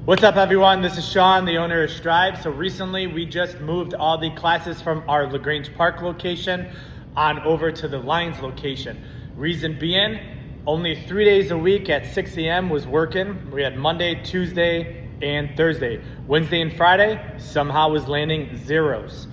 What's up, everyone? This is Sean, the owner of Strive. So recently we just moved all the classes from our LaGrange Park location on over to the Lyons location. Reason being, only 3 days a week at 6 a.m. was working. We had Monday, Tuesday, and Thursday. Wednesday and Friday somehow was landing zeros.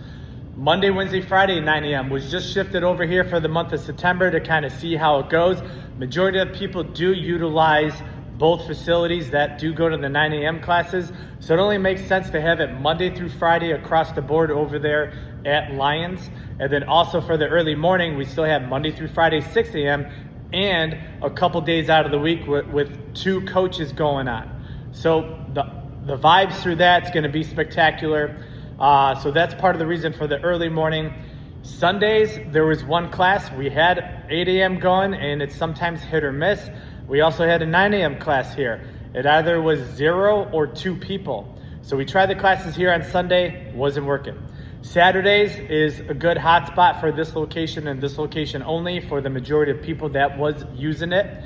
Monday, Wednesday, Friday, 9 a.m. was just shifted over here for the month of September to kind of see how it goes. Majority of people do utilize both facilities that do go to the 9 a.m. classes. So it only makes sense to have it Monday through Friday across the board over there at Lyons. And then also for the early morning, we still have Monday through Friday, 6 a.m. and a couple days out of the week with 2 coaches going on. So the vibes through that's gonna be spectacular. So that's part of the reason for the early morning. Sundays, there was one class. We had 8 a.m. going, and it's sometimes hit or miss. We also had a 9 a.m. class here. It either was 0 or 2 people. So we tried the classes here on Sunday, wasn't working. Saturdays is a good hotspot for this location and this location only for the majority of people that was using it.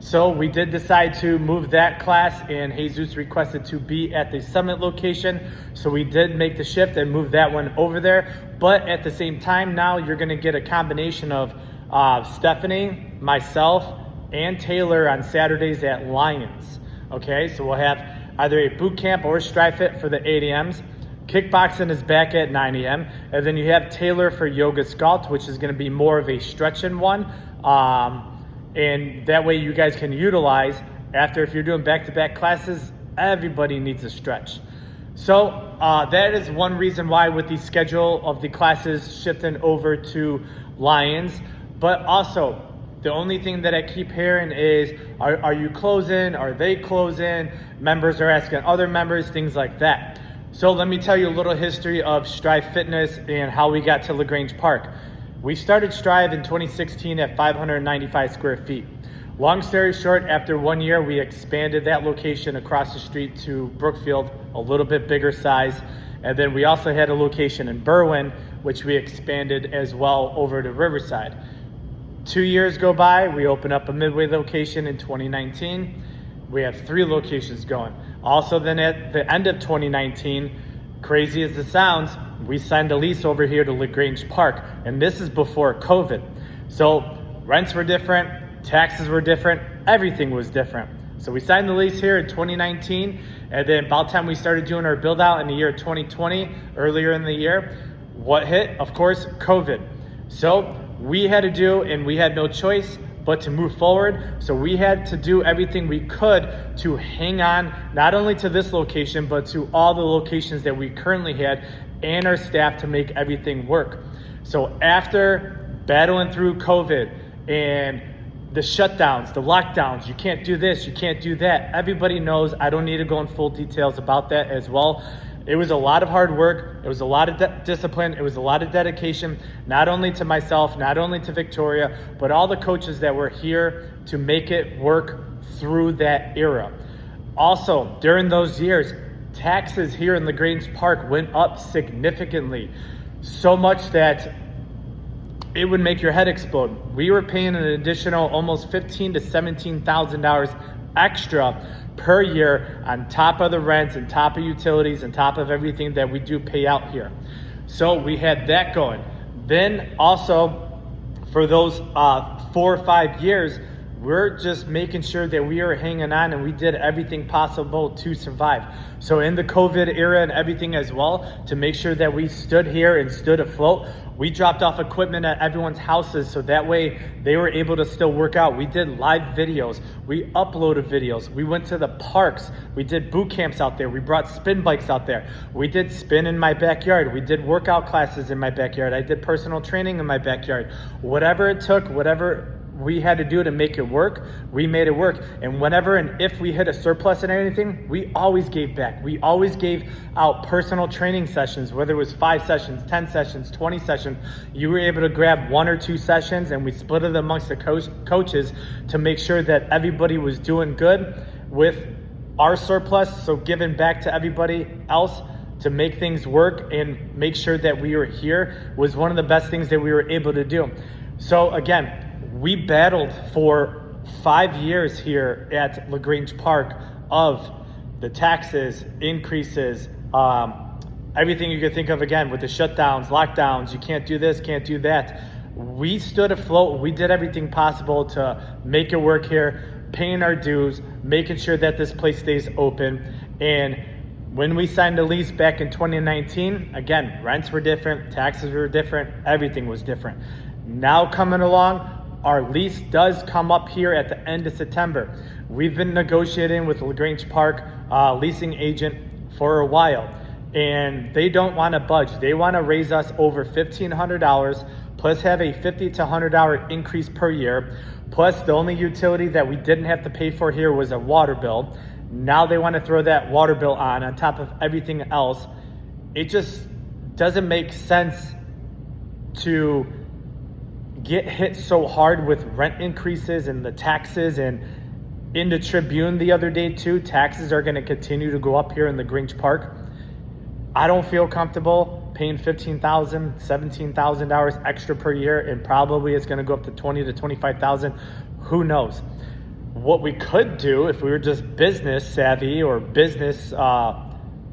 So we did decide to move that class, and Jesus requested to be at the Summit location. So we did make the shift and move that one over there. But at the same time, now you're gonna get a combination of Stephanie, myself, and Taylor on Saturdays at Lyons. Okay, so we'll have either a boot camp or a Strive Fit for the 8 a.m.s. Kickboxing is back at 9 a.m. And then you have Taylor for Yoga Sculpt, which is gonna be more of a stretching one. And that way you guys can utilize, after if you're doing back-to-back classes, everybody needs a stretch. So that is one reason why with the schedule of the classes shifting over to Lyons. But also, the only thing that I keep hearing is, are you closing? Are they closing? Members are asking other members, things like that. So let me tell you a little history of Strive Fitness and how we got to LaGrange Park. We started Strive in 2016 at 595 square feet. Long story short, after 1 year, we expanded that location across the street to Brookfield, a little bit bigger size. And then we also had a location in Berwyn, which we expanded as well over to Riverside. 2 years go by, we open up a Midway location in 2019. We have 3 locations going. Also then at the end of 2019, crazy as it sounds, we signed a lease over here to LaGrange Park, and this is before COVID. So rents were different, taxes were different, everything was different. So we signed the lease here in 2019, and then about the time we started doing our build out in the year 2020, earlier in the year, what hit? Of course, COVID. So we had to do, and we had no choice but to move forward. So we had to do everything we could to hang on, not only to this location, but to all the locations that we currently had and our staff to make everything work. So after battling through COVID and the shutdowns, the lockdowns, you can't do this, you can't do that. Everybody knows, I don't need to go in full details about that as well. It was a lot of hard work. It was a lot of discipline. It was a lot of dedication, not only to myself, not only to Victoria, but all the coaches that were here to make it work through that era. Also, during those years, taxes here in LaGrange Park went up significantly, so much that it would make your head explode. We were paying an additional almost $15,000 to $17,000 extra per year on top of the rents and top of utilities and top of everything that we do pay out here. So we had that going. Then also for those 4 or 5 years, we're just making sure that we are hanging on, and we did everything possible to survive. So in the COVID era and everything as well, to make sure that we stood here and stood afloat, we dropped off equipment at everyone's houses so that way they were able to still work out. We did live videos, we uploaded videos, we went to the parks, we did boot camps out there, we brought spin bikes out there, we did spin in my backyard, we did workout classes in my backyard, I did personal training in my backyard. Whatever it took, whatever we had to do to make it work, we made it work. And whenever and if we hit a surplus in anything, we always gave back. We always gave out personal training sessions, whether it was 5 sessions, 10 sessions, 20 sessions. You were able to grab 1 or 2 sessions, and we split it amongst the coaches to make sure that everybody was doing good with our surplus. So giving back to everybody else to make things work and make sure that we were here was one of the best things that we were able to do. So again, we battled for 5 years here at LaGrange Park of the taxes, increases, everything you could think of, again, with the shutdowns, lockdowns, you can't do this, can't do that. We stood afloat. We did everything possible to make it work here, paying our dues, making sure that this place stays open. And when we signed the lease back in 2019, again, rents were different, taxes were different, everything was different. Now coming along, our lease does come up here at the end of September. We've been negotiating with LaGrange Park leasing agent for a while, and they don't want to budge. They want to raise us over $1,500, plus have a $50 to $100 increase per year. Plus, the only utility that we didn't have to pay for here was a water bill. Now they want to throw that water bill on top of everything else. It just doesn't make sense to get hit so hard with rent increases and the taxes. And in the Tribune the other day too, taxes are going to continue to go up here in LaGrange Park. I don't feel comfortable paying $15,000, $17,000 extra per year, and probably it's going to go up to $20,000 to $25,000. Who knows? What we could do if we were just business savvy or business,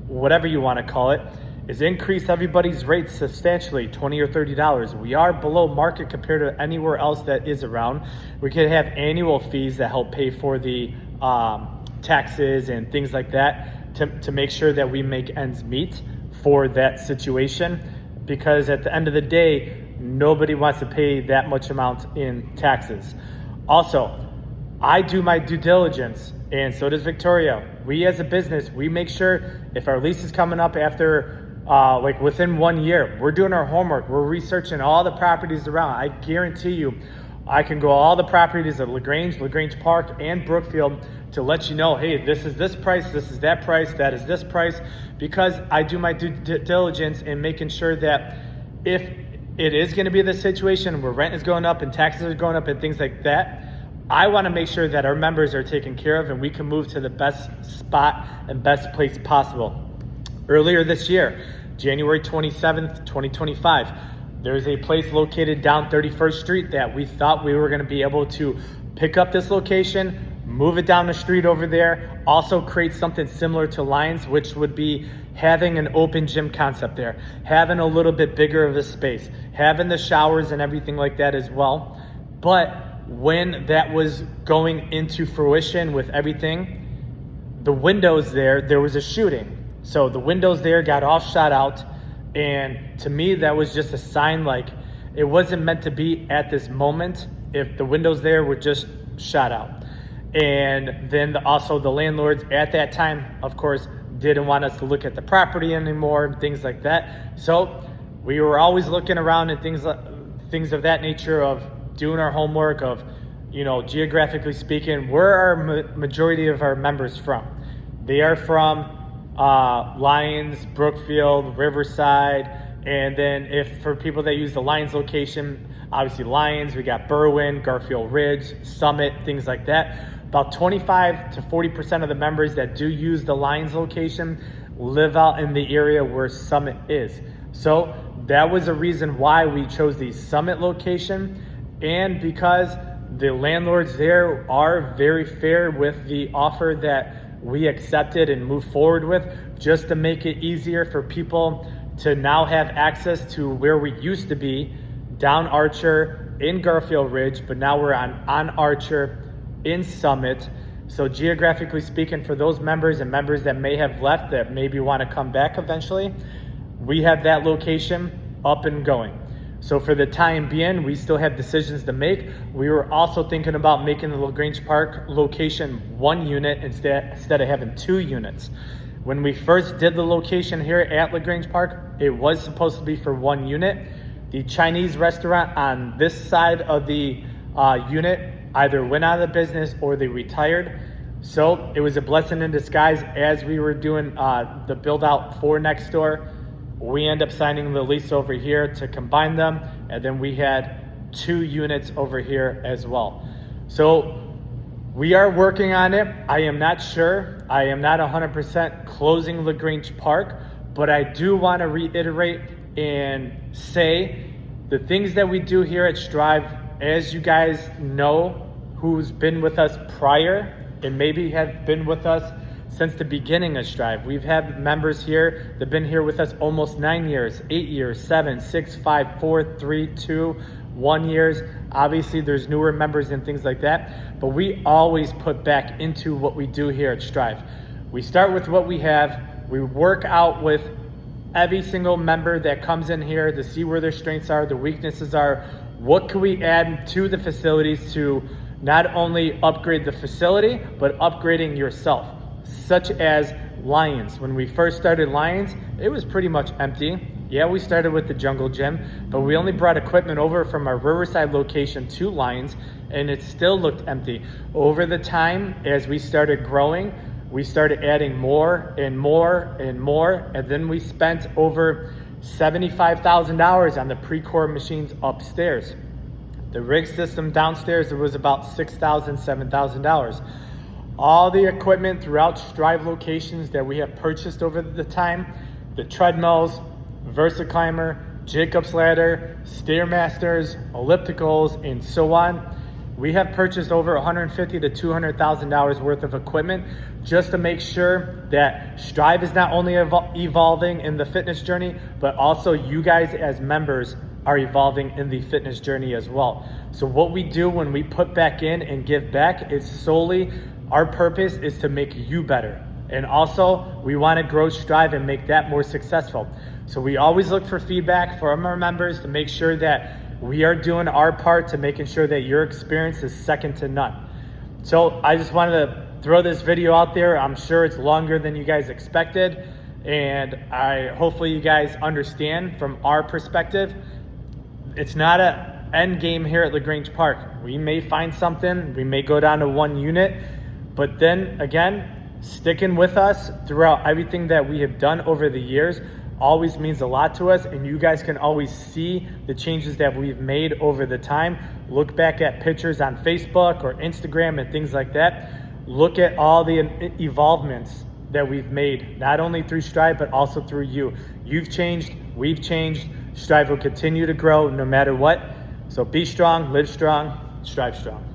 whatever you want to call it, is increase everybody's rates substantially, $20 or $30. We are below market compared to anywhere else that is around. We could have annual fees that help pay for the taxes and things like that to make sure that we make ends meet for that situation, because at the end of the day, nobody wants to pay that much amount in taxes. Also, I do my due diligence, and so does Victoria. We as a business, we make sure if our lease is coming up after like within 1 year, we're doing our homework. We're researching all the properties around. I guarantee you, I can go all the properties at LaGrange Park, and Brookfield to let you know, hey, this is this price, this is that price, that is this price, because I do my due diligence in making sure that if it is going to be the situation where rent is going up and taxes are going up and things like that, I want to make sure that our members are taken care of and we can move to the best spot and best place possible. Earlier this year, January 27th, 2025, there's a place located down 31st Street that we thought we were going to be able to pick up this location, move it down the street over there, also create something similar to Lyons, which would be having an open gym concept there, having a little bit bigger of a space, having the showers and everything like that as well. But when that was going into fruition with everything, the windows there was a shooting. So the windows there got all shot out. And to me, that was just a sign like it wasn't meant to be at this moment if the windows there were just shot out. And then also the landlords at that time, of course, didn't want us to look at the property anymore, things like that. So we were always looking around and things of that nature, of doing our homework, of, geographically speaking, where are majority of our members from? They are from Lyons, Brookfield, Riverside, and then if for people that use the Lyons location, obviously Lyons, we got Berwyn, Garfield Ridge, Summit, things like that. About 25 to 40% of the members that do use the Lyons location live out in the area where Summit is. So that was a reason why we chose the Summit location, and because the landlords there are very fair with the offer that we accepted and moved forward with, just to make it easier for people to now have access to where we used to be, down Archer in Garfield Ridge, but now we're on Archer in Summit. So geographically speaking, for those members and members that may have left that maybe want to come back eventually, we have that location up and going. So for the time being, we still have decisions to make. We were also thinking about making the LaGrange Park location 1 unit instead of having 2 units. When we first did the location here at LaGrange Park, it was supposed to be for 1 unit. The Chinese restaurant on this side of the unit either went out of business or they retired. So it was a blessing in disguise. As we were doing the build out for next door, we end up signing the lease over here to combine them, and then we had 2 units over here as well. So we are working on it. I am not sure. I am not 100% closing LaGrange Park, but I do want to reiterate and say the things that we do here at Strive, as you guys know, who's been with us prior and maybe have been with us since the beginning of Strive. We've had members here that have been here with us almost 9 years, 8 years, 7, 6, 5, 4, 3, 2, 1 years. Obviously there's newer members and things like that, but we always put back into what we do here at Strive. We start with what we have. We work out with every single member that comes in here to see where their strengths are, the weaknesses are, what can we add to the facilities to not only upgrade the facility, but upgrading yourself, such as Lyons. When we first started Lyons, it was pretty much empty. Yeah, we started with the jungle gym, but we only brought equipment over from our Riverside location to Lyons, and it still looked empty. Over the time, as we started growing, we started adding more and more and more, and then we spent over $75,000 on the pre-core machines upstairs. The rig system downstairs, it was about $6,000, $7,000. All the equipment throughout Strive locations that we have purchased over the time, the treadmills, VersaClimber, Jacob's Ladder, Stairmasters, ellipticals, and so on. We have purchased over $150,000 to $200,000 worth of equipment just to make sure that Strive is not only evolving in the fitness journey, but also you guys as members are evolving in the fitness journey as well. So what we do when we put back in and give back is solely, our purpose is to make you better. And also we want to grow Strive and make that more successful. So we always look for feedback from our members to make sure that we are doing our part to making sure that your experience is second to none. So I just wanted to throw this video out there. I'm sure it's longer than you guys expected, and hopefully you guys understand from our perspective, it's not an end game here at LaGrange Park. We may find something, we may go down to 1 unit, but then again, sticking with us throughout everything that we have done over the years always means a lot to us, and you guys can always see the changes that we've made over the time. Look back at pictures on Facebook or Instagram and things like that. Look at all the evolvements that we've made, not only through Strive, but also through you. You've changed, we've changed. Strive will continue to grow no matter what. So be strong, live strong, strive strong.